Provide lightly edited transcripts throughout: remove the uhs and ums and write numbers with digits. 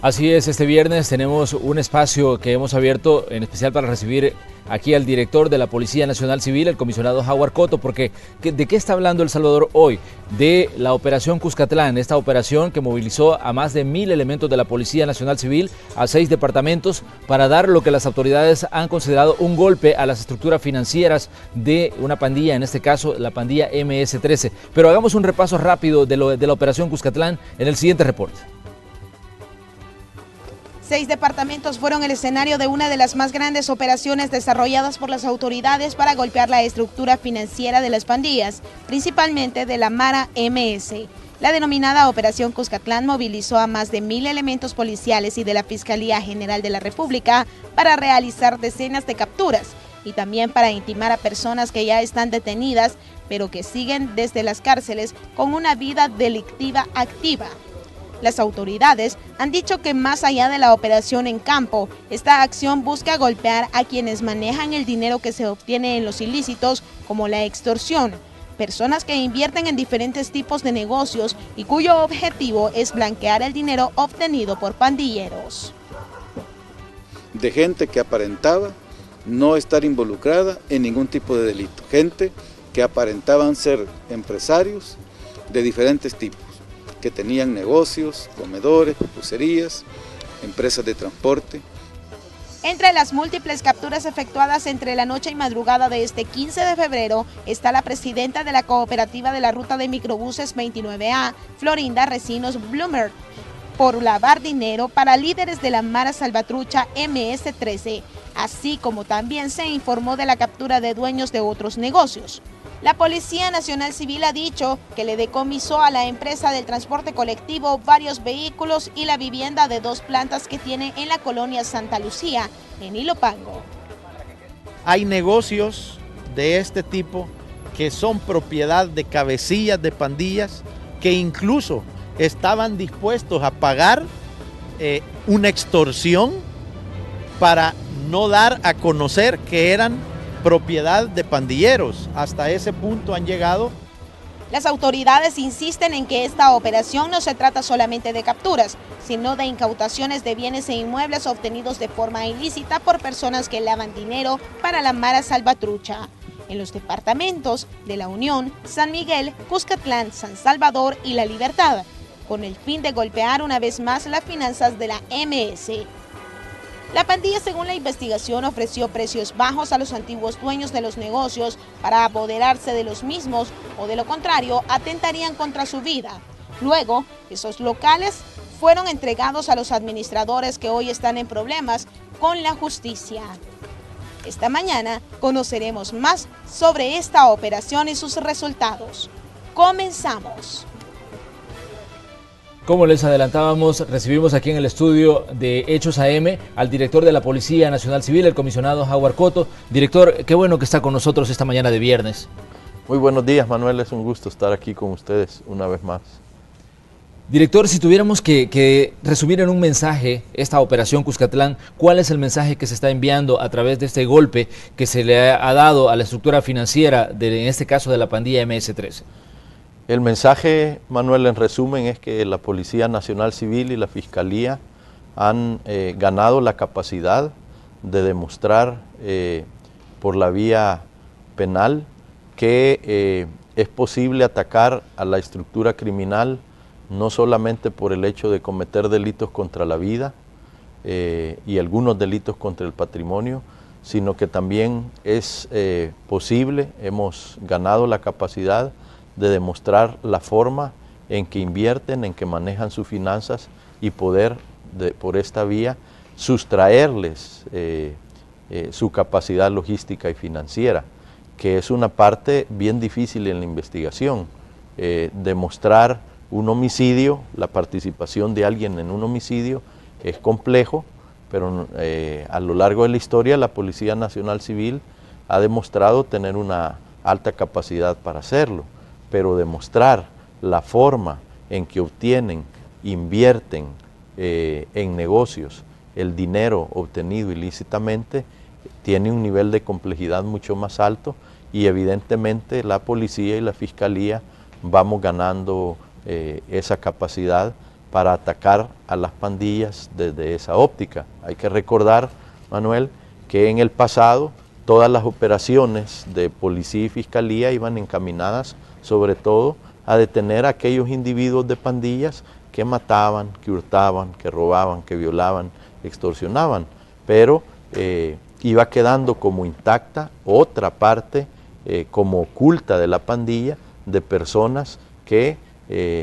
Así es, este viernes tenemos un espacio que hemos abierto en especial para recibir aquí al director de la Policía Nacional Civil, el comisionado Howard Cotto, porque ¿de qué está hablando El Salvador hoy? De la operación Cuscatlán, esta operación que movilizó a más de 1000 elementos de la Policía Nacional Civil a 6 departamentos para dar lo que las autoridades han considerado un golpe a las estructuras financieras de una pandilla, en este caso la pandilla MS-13. Pero hagamos un repaso rápido de la operación Cuscatlán en el siguiente reporte. 6 departamentos fueron el escenario de una de las más grandes operaciones desarrolladas por las autoridades para golpear la estructura financiera de las pandillas, principalmente de la Mara MS. La denominada Operación Cuscatlán movilizó a más de 1000 elementos policiales y de la Fiscalía General de la República para realizar decenas de capturas y también para intimar a personas que ya están detenidas, pero que siguen desde las cárceles con una vida delictiva activa. Las autoridades han dicho que más allá de la operación en campo, esta acción busca golpear a quienes manejan el dinero que se obtiene en los ilícitos, como la extorsión, personas que invierten en diferentes tipos de negocios y cuyo objetivo es blanquear el dinero obtenido por pandilleros. De gente que aparentaba no estar involucrada en ningún tipo de delito, gente que aparentaban ser empresarios de diferentes tipos, que tenían negocios, comedores, pupuserías, empresas de transporte. Entre las múltiples capturas efectuadas entre la noche y madrugada de este 15 de febrero está la presidenta de la cooperativa de la ruta de microbuses 29A, Florinda Recinos Bloomer, por lavar dinero para líderes de la Mara Salvatrucha MS-13, así como también se informó de la captura de dueños de otros negocios. La Policía Nacional Civil ha dicho que le decomisó a la empresa del transporte colectivo varios vehículos y la vivienda de 2 plantas que tiene en la colonia Santa Lucía, en Ilopango. Hay negocios de este tipo que son propiedad de cabecillas de pandillas que incluso estaban dispuestos a pagar una extorsión para no dar a conocer que eran propiedad de pandilleros. Hasta ese punto han llegado. Las autoridades insisten en que esta operación no se trata solamente de capturas, sino de incautaciones de bienes e inmuebles obtenidos de forma ilícita por personas que lavan dinero para la Mara Salvatrucha en los departamentos de La Unión, San Miguel, Cuscatlán, San Salvador y La Libertad, con el fin de golpear una vez más las finanzas de la MS. La pandilla, según la investigación, ofreció precios bajos a los antiguos dueños de los negocios para apoderarse de los mismos o de lo contrario atentarían contra su vida. Luego, esos locales fueron entregados a los administradores que hoy están en problemas con la justicia. Esta mañana conoceremos más sobre esta operación y sus resultados. Comenzamos. Como les adelantábamos, recibimos aquí en el estudio de Hechos AM al director de la Policía Nacional Civil, el comisionado Howard Cotto. Director, qué bueno que está con nosotros esta mañana de viernes. Muy buenos días, Manuel, es un gusto estar aquí con ustedes una vez más. Director, si tuviéramos que resumir en un mensaje esta operación Cuscatlán, ¿cuál es el mensaje que se está enviando a través de este golpe que se le ha dado a la estructura financiera, en este caso de la pandilla MS-13? El mensaje, Manuel, en resumen, es que la Policía Nacional Civil y la Fiscalía han ganado la capacidad de demostrar por la vía penal que es posible atacar a la estructura criminal no solamente por el hecho de cometer delitos contra la vida y algunos delitos contra el patrimonio, sino que también es posible, hemos ganado la capacidad de demostrar la forma en que invierten, en que manejan sus finanzas y poder, por esta vía, sustraerles su capacidad logística y financiera, que es una parte bien difícil en la investigación. Demostrar un homicidio, la participación de alguien en un homicidio es complejo, pero a lo largo de la historia la Policía Nacional Civil ha demostrado tener una alta capacidad para hacerlo. Pero demostrar la forma en que obtienen, invierten en negocios el dinero obtenido ilícitamente tiene un nivel de complejidad mucho más alto y evidentemente la policía y la fiscalía vamos ganando esa capacidad para atacar a las pandillas desde esa óptica. Hay que recordar, Manuel, que en el pasado todas las operaciones de policía y fiscalía iban encaminadas sobre todo a detener a aquellos individuos de pandillas que mataban, que hurtaban, que robaban, que violaban, extorsionaban, pero iba quedando como intacta otra parte como oculta de la pandilla de personas que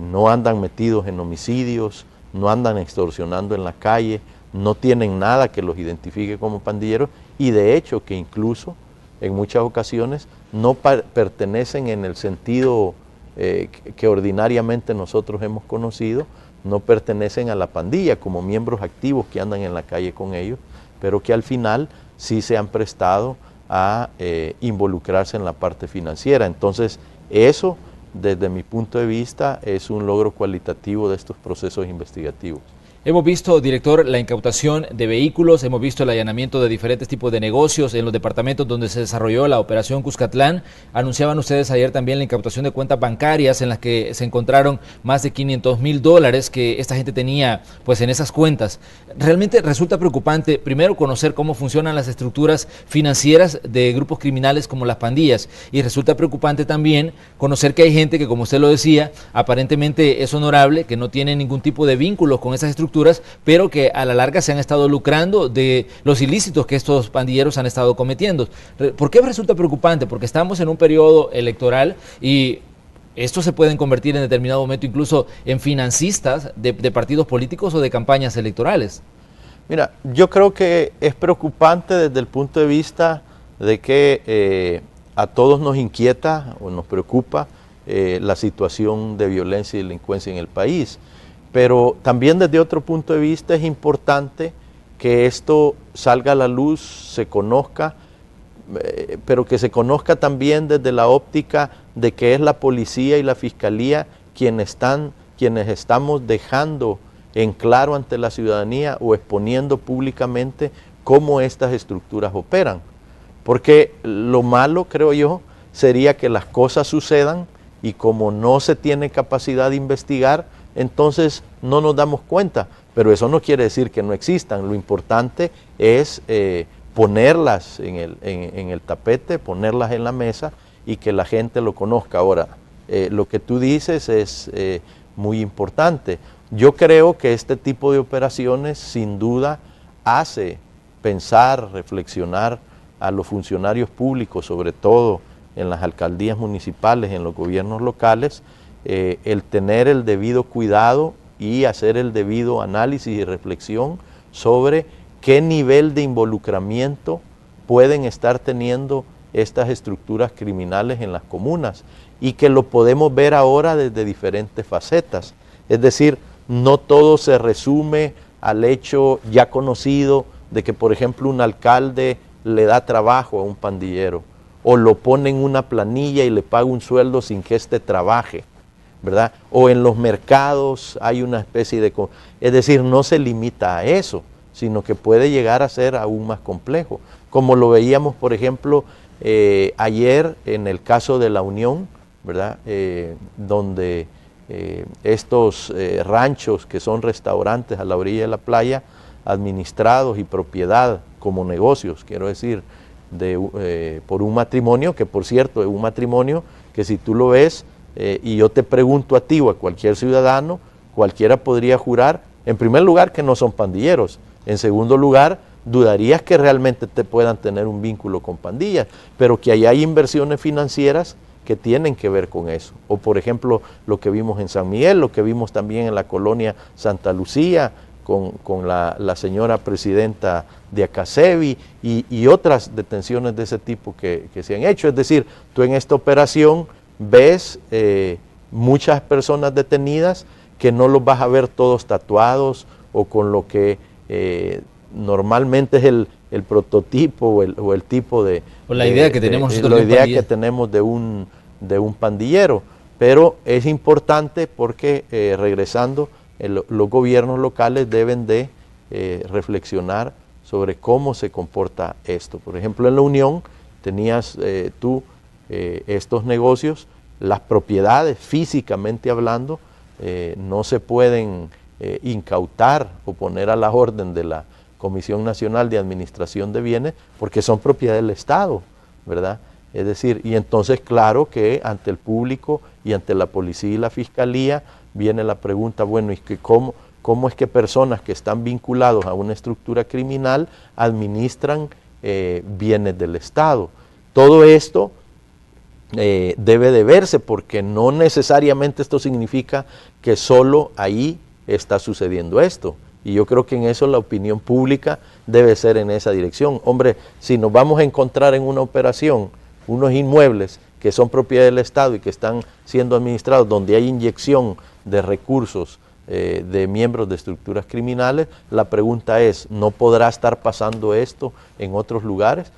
no andan metidos en homicidios, no andan extorsionando en la calle, no tienen nada que los identifique como pandilleros y de hecho que incluso en muchas ocasiones no pertenecen en el sentido que ordinariamente nosotros hemos conocido, no pertenecen a la pandilla como miembros activos que andan en la calle con ellos, pero que al final sí se han prestado a involucrarse en la parte financiera. Entonces eso, desde mi punto de vista, es un logro cualitativo de estos procesos investigativos. Hemos visto, director, la incautación de vehículos, hemos visto el allanamiento de diferentes tipos de negocios en los departamentos donde se desarrolló la operación Cuscatlán. Anunciaban ustedes ayer también la incautación de cuentas bancarias en las que se encontraron más de $500,000 que esta gente tenía pues en esas cuentas. Realmente resulta preocupante, primero, conocer cómo funcionan las estructuras financieras de grupos criminales como las pandillas, y resulta preocupante también conocer que hay gente que, como usted lo decía, aparentemente es honorable, que no tiene ningún tipo de vínculos con esas estructuras, pero que a la larga se han estado lucrando de los ilícitos que estos pandilleros han estado cometiendo. ¿Por qué resulta preocupante? Porque estamos en un periodo electoral y estos se pueden convertir en determinado momento incluso en financistas de partidos políticos o de campañas electorales. Mira, yo creo que es preocupante desde el punto de vista de que a todos nos inquieta o nos preocupa la situación de violencia y delincuencia en el país. Pero también desde otro punto de vista es importante que esto salga a la luz, se conozca, pero que se conozca también desde la óptica de que es la policía y la fiscalía quienes estamos dejando en claro ante la ciudadanía o exponiendo públicamente cómo estas estructuras operan. Porque lo malo, creo yo, sería que las cosas sucedan y como no se tiene capacidad de investigar, entonces no nos damos cuenta, pero eso no quiere decir que no existan. Lo importante es ponerlas en el tapete, ponerlas en la mesa y que la gente lo conozca. Ahora, lo que tú dices es muy importante. Yo creo que este tipo de operaciones sin duda hace pensar, reflexionar a los funcionarios públicos, sobre todo en las alcaldías municipales, en los gobiernos locales, el tener el debido cuidado y hacer el debido análisis y reflexión sobre qué nivel de involucramiento pueden estar teniendo estas estructuras criminales en las comunas y que lo podemos ver ahora desde diferentes facetas. Es decir, no todo se resume al hecho ya conocido de que, por ejemplo, un alcalde le da trabajo a un pandillero o lo pone en una planilla y le paga un sueldo sin que éste trabaje, ¿verdad? O en los mercados hay una especie de... Es decir, no se limita a eso, sino que puede llegar a ser aún más complejo. Como lo veíamos, por ejemplo, ayer en el caso de La Unión, ¿verdad? Donde estos ranchos que son restaurantes a la orilla de la playa, administrados y propiedad como negocios, quiero decir, por un matrimonio, que por cierto es un matrimonio que si tú lo ves, y yo te pregunto a ti o a cualquier ciudadano, cualquiera podría jurar, en primer lugar, que no son pandilleros. En segundo lugar, dudarías que realmente te puedan tener un vínculo con pandillas, pero que ahí hay inversiones financieras que tienen que ver con eso. O por ejemplo, lo que vimos en San Miguel, lo que vimos también en la colonia Santa Lucía, con la señora presidenta de Acasevi y otras detenciones de ese tipo que se han hecho. Es decir, tú en esta operación ves muchas personas detenidas que no los vas a ver todos tatuados o con lo que normalmente es el prototipo o el tipo de... O la idea que tenemos nosotros la idea que tenemos de un pandillero. Pero es importante porque, regresando, los gobiernos locales deben de reflexionar sobre cómo se comporta esto. Por ejemplo, en La Unión tenías tú estos negocios, las propiedades físicamente hablando no se pueden incautar o poner a la orden de la Comisión Nacional de Administración de Bienes, porque son propiedad del Estado, ¿verdad? Es decir, y entonces claro que ante el público y ante la policía y la fiscalía viene la pregunta, bueno, ¿y que cómo es que personas que están vinculados a una estructura criminal administran bienes del Estado? Todo esto debe de verse, porque no necesariamente esto significa que solo ahí está sucediendo esto. Y yo creo que en eso la opinión pública debe ser en esa dirección. Hombre, si nos vamos a encontrar en una operación unos inmuebles que son propiedad del Estado y que están siendo administrados, donde hay inyección de recursos de miembros de estructuras criminales, la pregunta es, ¿no podrá estar pasando esto en otros lugares?